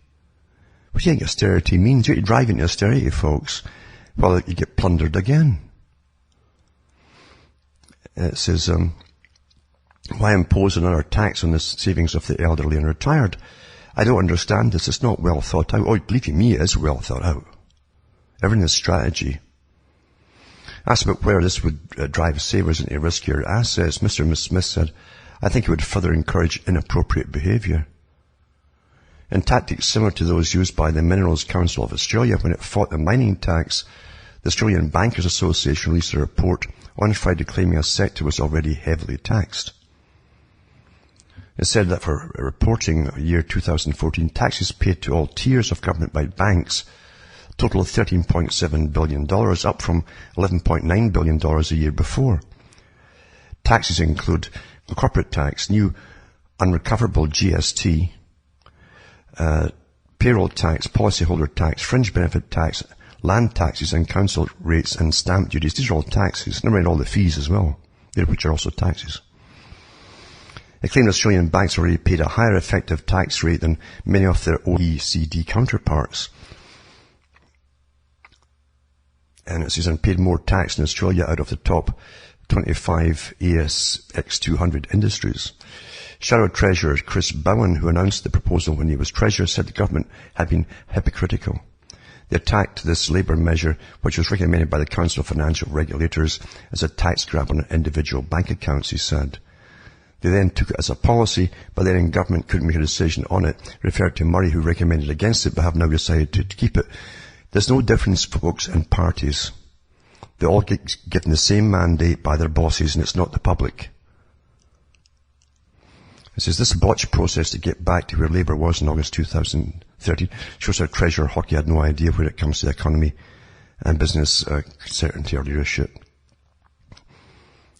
What do you think austerity means? You're driving to austerity, folks. Well, you get plundered again. It says, why impose another tax on the savings of the elderly and retired? I don't understand this. It's not well thought out. Oh, believe me, it is well thought out. Everything is strategy. Asked about whether this would drive savers into riskier assets, Mr. Smith said, I think it would further encourage inappropriate behaviour. In tactics similar to those used by the Minerals Council of Australia when it fought the mining tax, the Australian Bankers Association released a report on Friday claiming a sector was already heavily taxed. It said that for reporting year 2014, taxes paid to all tiers of government by banks total of $13.7 billion, up from $11.9 billion a year before. Taxes include the corporate tax, new unrecoverable GST, payroll tax, policyholder tax, fringe benefit tax, land taxes and council rates and stamp duties. These are all taxes. Never mind all the fees as well, which are also taxes. They claim Australian banks already paid a higher effective tax rate than many of their OECD counterparts. And it says, and paid more tax in Australia out of the top 25 ASX 200 industries. Shadow Treasurer Chris Bowen, who announced the proposal when he was Treasurer, said the government had been hypocritical. They attacked this Labour measure, which was recommended by the Council of Financial Regulators, as a tax grab on individual bank accounts, he said. They then took it as a policy, but then government couldn't make a decision on it, referred to Murray, who recommended against it, but have now decided to keep it. There's no difference, folks, in parties. They all get given the same mandate by their bosses, and it's not the public. It says, this botched process to get back to where Labour was in August 2013 shows how Treasurer Hockey had no idea when it comes to the economy and business certainty or leadership.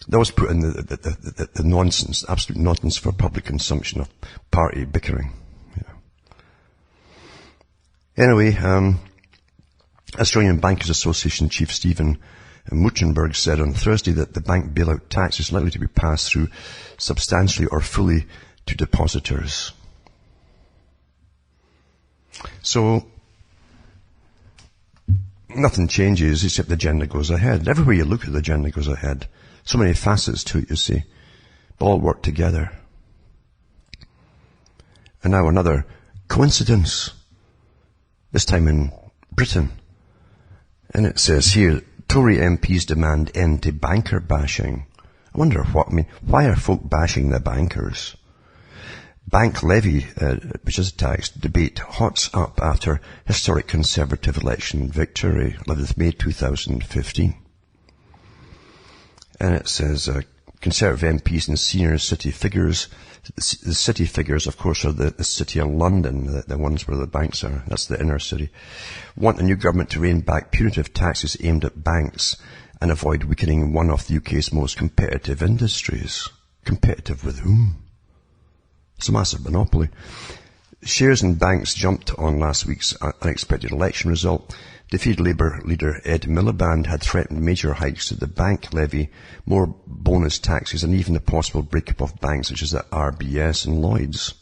They always put in the nonsense, absolute nonsense for public consumption of party bickering. Yeah. Anyway, Australian Bankers Association Chief Stephen Muchenberg said on Thursday that the bank bailout tax is likely to be passed through substantially or fully to depositors. So, nothing changes except the agenda goes ahead. Everywhere you look at the agenda goes ahead. So many facets to it, you see. But all work together. And now another coincidence. This time in Britain. And it says here, Tory MPs demand end to banker bashing. I wonder why are folk bashing the bankers? Bank levy, which is a tax, debate hots up after historic Conservative election victory, 11th May 2015. And it says, Conservative MPs and senior city figures, the city figures, of course, are the city of London, the ones where the banks are, that's the inner city, want the new government to rein back punitive taxes aimed at banks and avoid weakening one of the UK's most competitive industries. Competitive with whom? It's a massive monopoly. Shares in banks jumped on last week's unexpected election result. Defeated Labour leader Ed Miliband had threatened major hikes to the bank levy, more bonus taxes, and even the possible breakup of banks such as the RBS and Lloyds.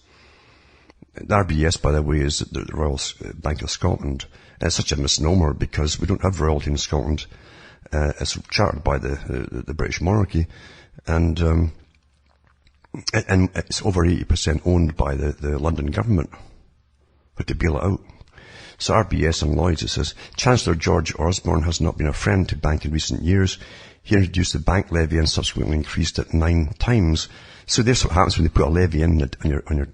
The RBS, by the way, is the Royal Bank of Scotland. It's such a misnomer because we don't have royalty in Scotland. It's chartered by the British monarchy, and it's over 80% owned by the London government, but to bail it out. So RBS and Lloyds, it says, Chancellor George Osborne has not been a friend to bank in recent years. He introduced the bank levy and subsequently increased it 9 times. So this is what happens when they put a levy in on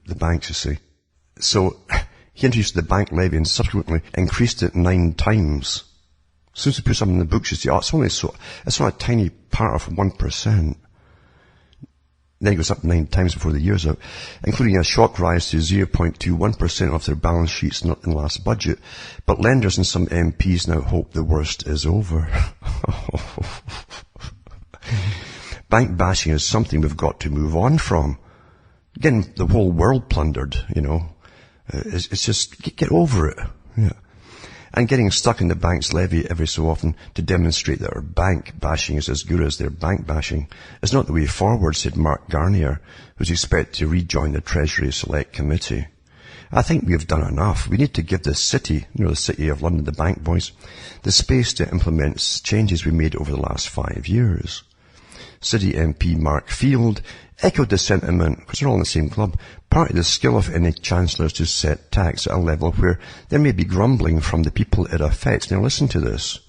the banks, you see. So he introduced the bank levy and subsequently increased it 9 times. As soon as you put something in the books, you see, it's only a tiny part of 1%. Then it goes up 9 times before the year's out, including a shock rise to 0.21% of their balance sheets in the last budget. But lenders and some MPs now hope the worst is over. Bank bashing is something we've got to move on from. Getting the whole world plundered, it's just, get over it. Yeah. And getting stuck in the bank's levy every so often to demonstrate that our bank bashing is as good as their bank bashing is not the way forward, said Mark Garnier, who's expected to rejoin the Treasury Select Committee. I think we have done enough. We need to give the city, the City of London, the bank boys, the space to implement changes we made over the last 5 years. City MP Mark Field echoed the sentiment, because they're all in the same club, partly the skill of any chancellors to set tax at a level where there may be grumbling from the people it affects. Now listen to this.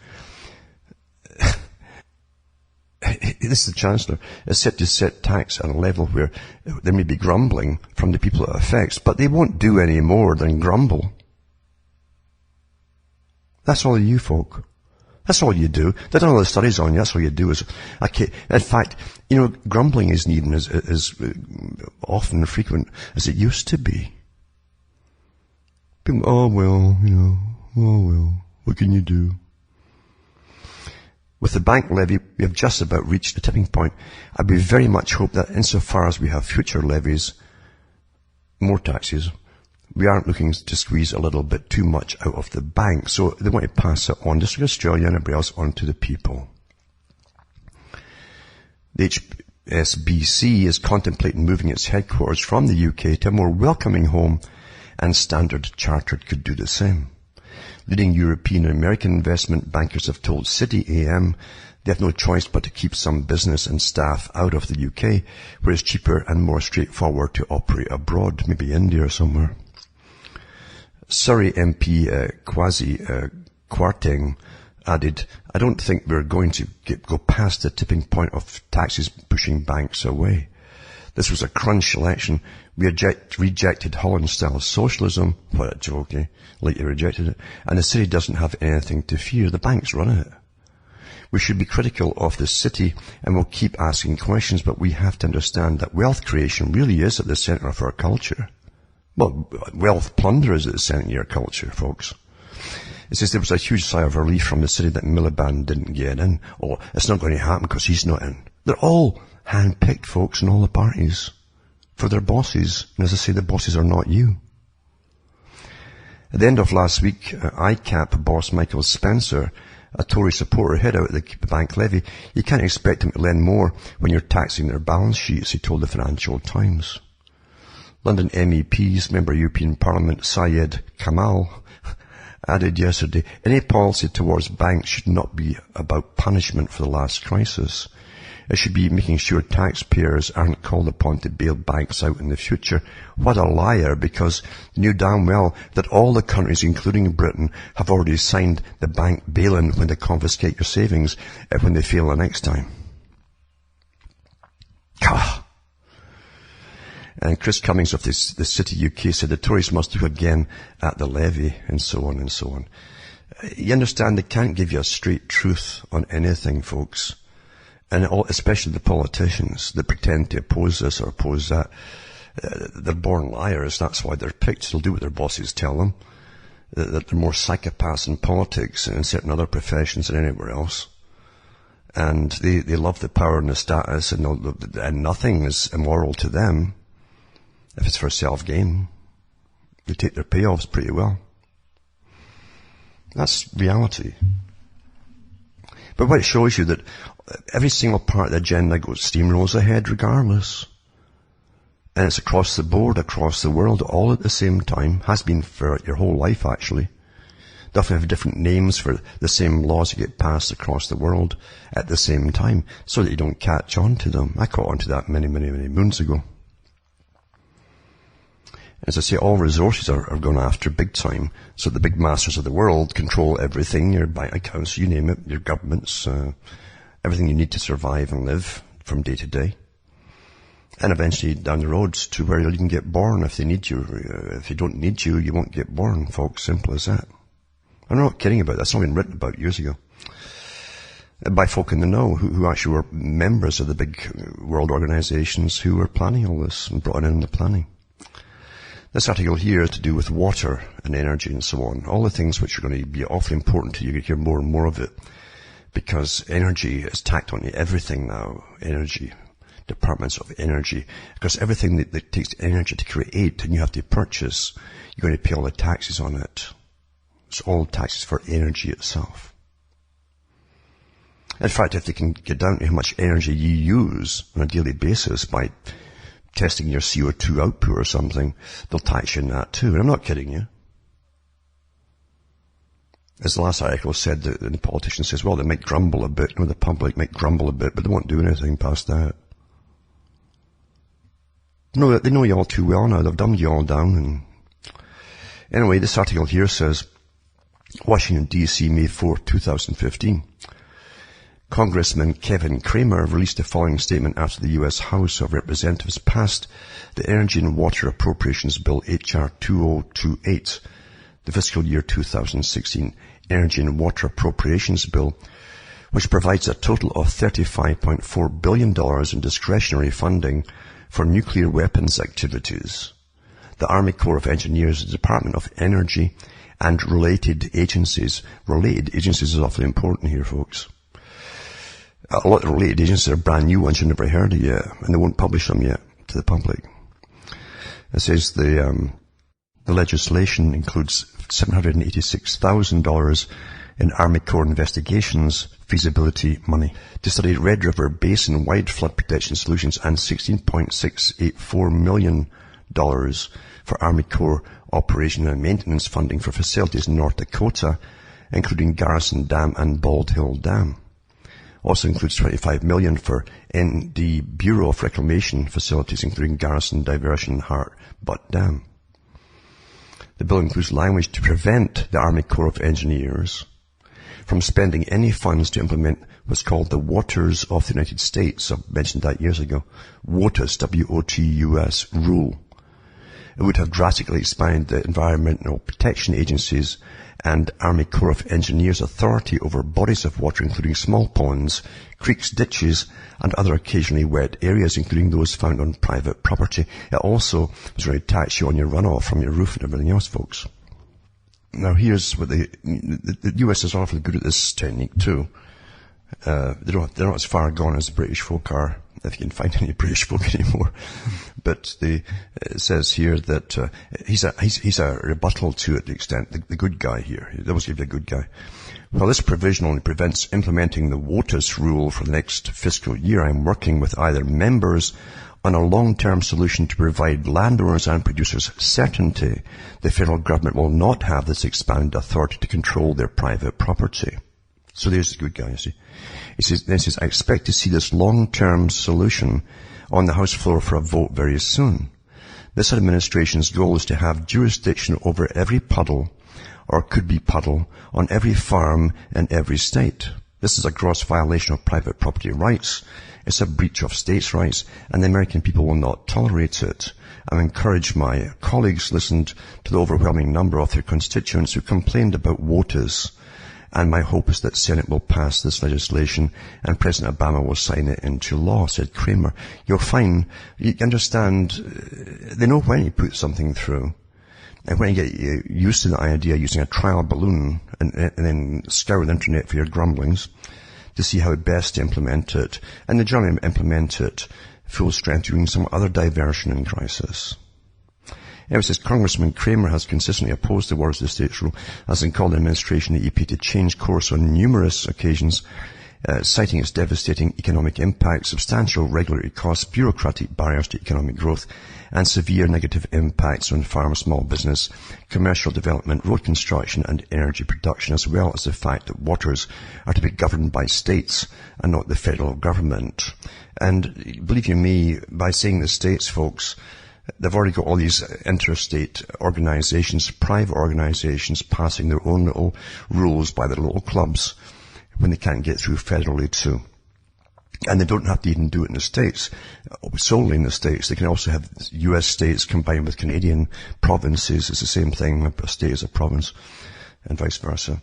this is the Chancellor, is set to set tax at a level where there may be grumbling from the people it affects, but they won't do any more than grumble. That's all you folk. That's all you do. They've done all the studies on you. That's all you do is, okay. In fact, grumbling isn't even as often frequent as it used to be. People, oh well, what can you do? With the bank levy, we have just about reached the tipping point. I would very much hope that insofar as we have future levies, more taxes, we aren't looking to squeeze a little bit too much out of the bank. So they want to pass it on, just like Australia and everybody else, on to the people. The HSBC is contemplating moving its headquarters from the UK to a more welcoming home, and Standard Chartered could do the same. Leading European and American investment bankers have told City AM they have no choice but to keep some business and staff out of the UK, where it's cheaper and more straightforward to operate abroad, maybe India or somewhere. Surrey MP Kwasi Kwarteng added, I don't think we're going to go past the tipping point of taxes pushing banks away. This was a crunch election. We rejected Holland-style socialism. What a joke, eh? Like you rejected it. And the city doesn't have anything to fear. The banks run it. We should be critical of the city and we'll keep asking questions, but we have to understand that wealth creation really is at the centre of our culture. Well, wealth plunder is at the centre of your culture, folks. It says there was a huge sigh of relief from the city that Miliband didn't get in. Oh, it's not going to happen because he's not in. They're all hand-picked folks in all the parties for their bosses. And as I say, the bosses are not you. At the end of last week, ICAP boss Michael Spencer, a Tory supporter, hit out the bank levy. You can't expect them to lend more when you're taxing their balance sheets, he told the Financial Times. London MEP's member of European Parliament Syed Kamal added yesterday, any policy towards banks should not be about punishment for the last crisis. It should be making sure taxpayers aren't called upon to bail banks out in the future. What a liar, because they knew damn well that all the countries, including Britain, have already signed the bank bail-in when they confiscate your savings when they fail the next time. Gah. And Chris Cummings of the City UK said the Tories must look again at the levy, and so on and so on. You understand, they can't give you a straight truth on anything, folks. And especially the politicians that pretend to oppose this or oppose that. They're born liars, that's why they're picked. They'll do what their bosses tell them. That they're more psychopaths in politics and in certain other professions than anywhere else. And they love the power and the status, and nothing is immoral to them. If it's for self-gain, they take their payoffs pretty well. That's reality. But what it shows you that every single part of the agenda goes steamrolls ahead regardless. And it's across the board, across the world, all at the same time. Has been for your whole life, actually. They often have different names for the same laws that get passed across the world at the same time, so that you don't catch on to them. I caught on to that many moons ago. As I say, all resources are gone after big time. So the big masters of the world control everything, your bank accounts, you name it, your governments, everything you need to survive and live from day to day. And eventually down the roads to where you can get born if they need you. If they don't need you, you won't get born, folks. Simple as that. I'm not kidding about that. It's not been written about years ago. By folk in the know who actually were members of the big world organizations who were planning all this and brought in the planning. This article here is to do with water and energy and so on. All the things which are going to be awfully important to you. You hear more and more of it. Because energy is tacked onto everything now. Energy. Departments of energy. Because everything that takes energy to create and you have to purchase, you're going to pay all the taxes on it. It's all taxes for energy itself. In fact, if they can get down to how much energy you use on a daily basis by testing your CO2 output or something, they'll tax you on that too. And I'm not kidding you. As the last article said, the politician says, well, they might grumble a bit, the public might grumble a bit, but they won't do anything past that. No, they know you all too well now. They've dumbed you all down. And anyway, this article here says, Washington, D.C., May 4, 2015. Congressman Kevin Cramer released the following statement after the U.S. House of Representatives passed the Energy and Water Appropriations Bill H.R. 2028, the fiscal year 2016 Energy and Water Appropriations Bill, which provides a total of $35.4 billion in discretionary funding for nuclear weapons activities. The Army Corps of Engineers, the Department of Energy, and related agencies. Related agencies is awfully important here, folks. A lot of related agencies are brand new ones you've never heard of yet, and they won't publish them yet to the public. It says the legislation includes $786,000 in Army Corps investigations feasibility money to study Red River Basin-wide flood protection solutions, and $16.684 million for Army Corps operation and maintenance funding for facilities in North Dakota, including Garrison Dam and Bald Hill Dam. Also includes $25 million for ND Bureau of Reclamation facilities, including Garrison Diversion Hart Butt Dam. The bill includes language to prevent the Army Corps of Engineers from spending any funds to implement what's called the Waters of the United States. I mentioned that years ago. WOTUS, W-O-T-U-S, rule. It would have drastically expanded the Environmental Protection Agency's and Army Corps of Engineers authority over bodies of water, including small ponds, creeks, ditches, and other occasionally wet areas, including those found on private property. It also was going to tax you on your runoff from your roof and everything else, folks. Now here's what the US is awfully good at this technique too. They're not as far gone as the British folk are, if you can find any British folk anymore. But it says here that he's a rebuttal to it, the extent, the good guy here. They always give you a good guy. While this provision only prevents implementing the WOTUS rule for the next fiscal year, I'm working with either members on a long-term solution to provide landowners and producers certainty the federal government will not have this expanded authority to control their private property. So there's the good guy, you see. He says, I expect to see this long-term solution on the House floor for a vote very soon. This administration's goal is to have jurisdiction over every puddle, or could-be puddle, on every farm in every state. This is a gross violation of private property rights. It's a breach of states' rights, and the American people will not tolerate it. I encourage my colleagues listened to the overwhelming number of their constituents who complained about WOTUS, and my hope is that Senate will pass this legislation and President Obama will sign it into law, said Cramer. You'll find, you understand, they know when you put something through. And when you get used to the idea of using a trial balloon and then scour the internet for your grumblings to see how best to implement it, and they generally implement it full strength during some other diversion in crisis. It says Congressman Cramer has consistently opposed the Waters of the States rule, as in called the administration and the EP to change course on numerous occasions, citing its devastating economic impact, substantial regulatory costs, bureaucratic barriers to economic growth, and severe negative impacts on farm, small business, commercial development, road construction, and energy production, as well as the fact that waters are to be governed by states and not the federal government. And believe you me, by saying the states, folks, they've already got all these interstate organizations, private organizations, passing their own little rules by their little clubs when they can't get through federally too. And they don't have to even do it in the States, solely in the States. They can also have US states combined with Canadian provinces. It's the same thing, a state is a province, and vice versa.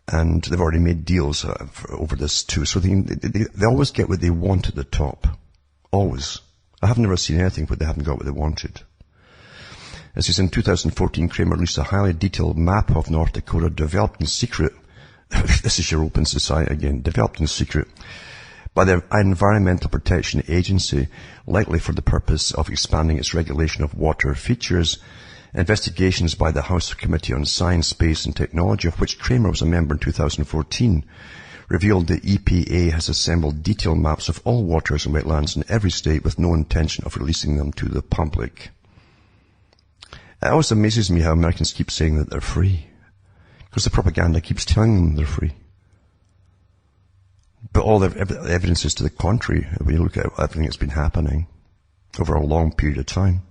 And they've already made deals over this too. So they always get what they want at the top. Always. I have never seen anything where they haven't got what they wanted. As he says, in 2014, Cramer released a highly detailed map of North Dakota developed in secret. This is your open society again. Developed in secret by the Environmental Protection Agency, likely for the purpose of expanding its regulation of water features. Investigations by the House Committee on Science, Space and Technology, of which Cramer was a member in 2014, revealed the EPA has assembled detailed maps of all waters and wetlands in every state with no intention of releasing them to the public. It always amazes me how Americans keep saying that they're free, because the propaganda keeps telling them they're free. But all the evidence is to the contrary when you look at everything that's been happening over a long period of time.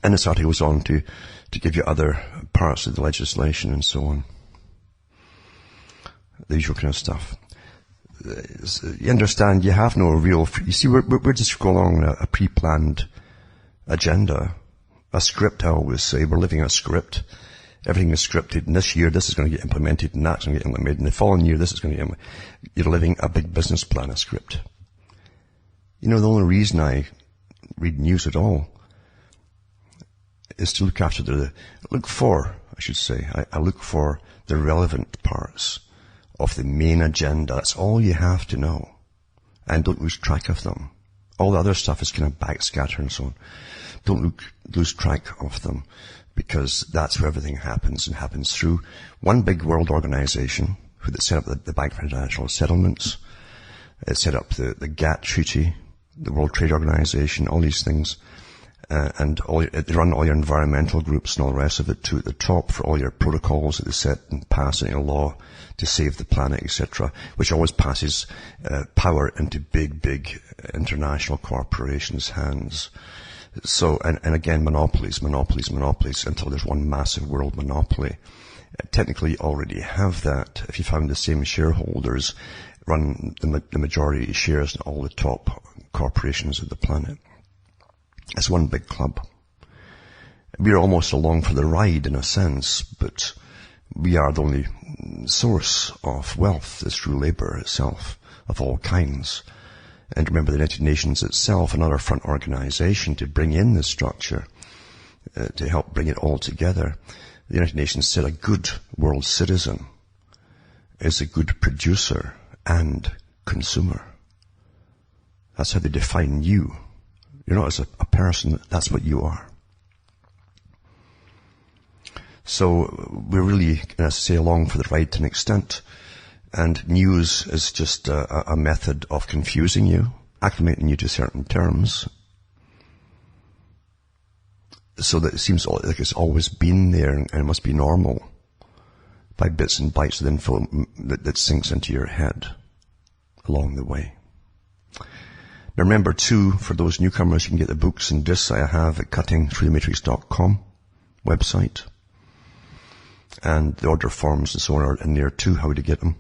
And this article goes on to give you other parts of the legislation and so on. The usual kind of stuff. you understand, you have no real, you see, we're just going along a pre-planned agenda, a script. I always say we're living a script. Everything is scripted. And this year, this is going to get implemented, and that's going to get implemented. And the following year, this is going to get implemented. You're living a big business plan, a script. You know, the only reason I read news at all is to look after I look for the relevant parts of the main agenda. That's all you have to know. And don't lose track of them. All the other stuff is kind of backscatter and so on. Don't lose track of them, because that's where everything happens, and happens through one big world organization that set up the Bank for International Settlements. It set up the GATT Treaty, the World Trade Organization, all these things. And they run all your environmental groups and all the rest of it too at the top for all your protocols that they set and pass in a law to save the planet, etc., which always passes power into big international corporations' hands. So, and again, monopolies, until there's one massive world monopoly. Technically, you already have that if you found the same shareholders run the majority shares in all the top corporations of the planet. It's one big club. We're almost along for the ride in a sense, but we are the only source of wealth is through labor itself of all kinds. And remember, the United Nations itself, another front organization to bring in this structure, to help bring it all together. The United Nations said a good world citizen is a good producer and consumer. That's how they define you. You're not as a person, that's what you are. So we're really, as I say, along for the ride to an extent. And news is just a method of confusing you, acclimating you to certain terms, so that it seems like it's always been there and it must be normal, by bits and bytes of info that sinks into your head along the way. Now remember too, for those newcomers, you can get the books and discs I have at cuttingthroughthematrix.com website. And the order forms and so on are in there too, how to get them.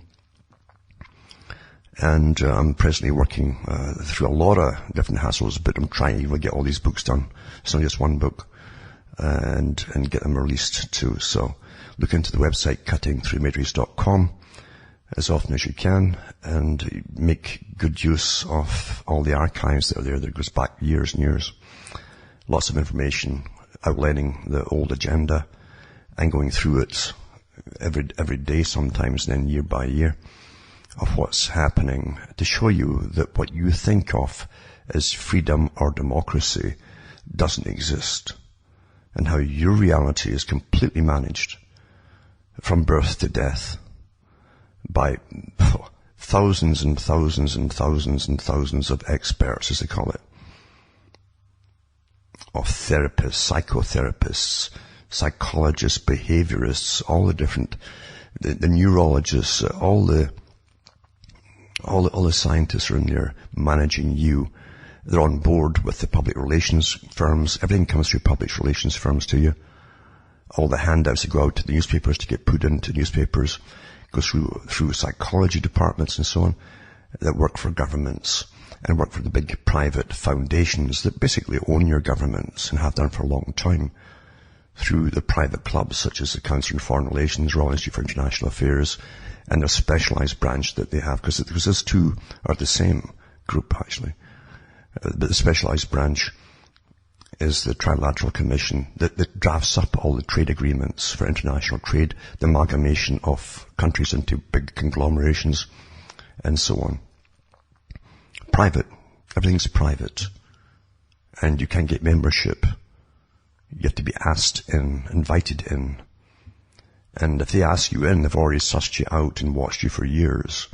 And I'm presently working through a lot of different hassles, but I'm trying to get all these books done. It's not just one book, and get them released too. So look into the website cuttingthroughthematrix.com as often as you can, and make good use of all the archives that are there. That goes back years and years. Lots of information outlining the old agenda and going through it every day sometimes, and then year by year, of what's happening, to show you that what you think of as freedom or democracy doesn't exist, and how your reality is completely managed from birth to death by thousands and thousands and thousands and thousands of experts, as they call it, of therapists, psychotherapists, psychologists, behaviorists, all the different, the neurologists, all the scientists are in there managing you. They're on board with the public relations firms. Everything comes through public relations firms to you. All the handouts that go out to the newspapers to get put into newspapers goes through psychology departments and so on that work for governments and work for the big private foundations that basically own your governments and have done for a long time, through the private clubs such as the Council on Foreign Relations, Royal Institute for International Affairs, and their specialized branch that they have, because those two are the same group actually. But the specialized branch is the Trilateral Commission that drafts up all the trade agreements for international trade, the amalgamation of countries into big conglomerations, and so on. Private. Everything's private. And you can't get membership. You have to be asked in, invited in. And if they ask you in, they've already sussed you out and watched you for years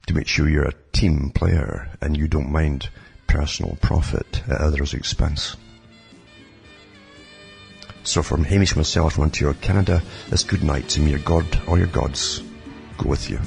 to make sure you're a team player and you don't mind personal profit at others' expense. So from Hamish myself from Ontario, Canada, it's good night to me. Your God or your gods go with you.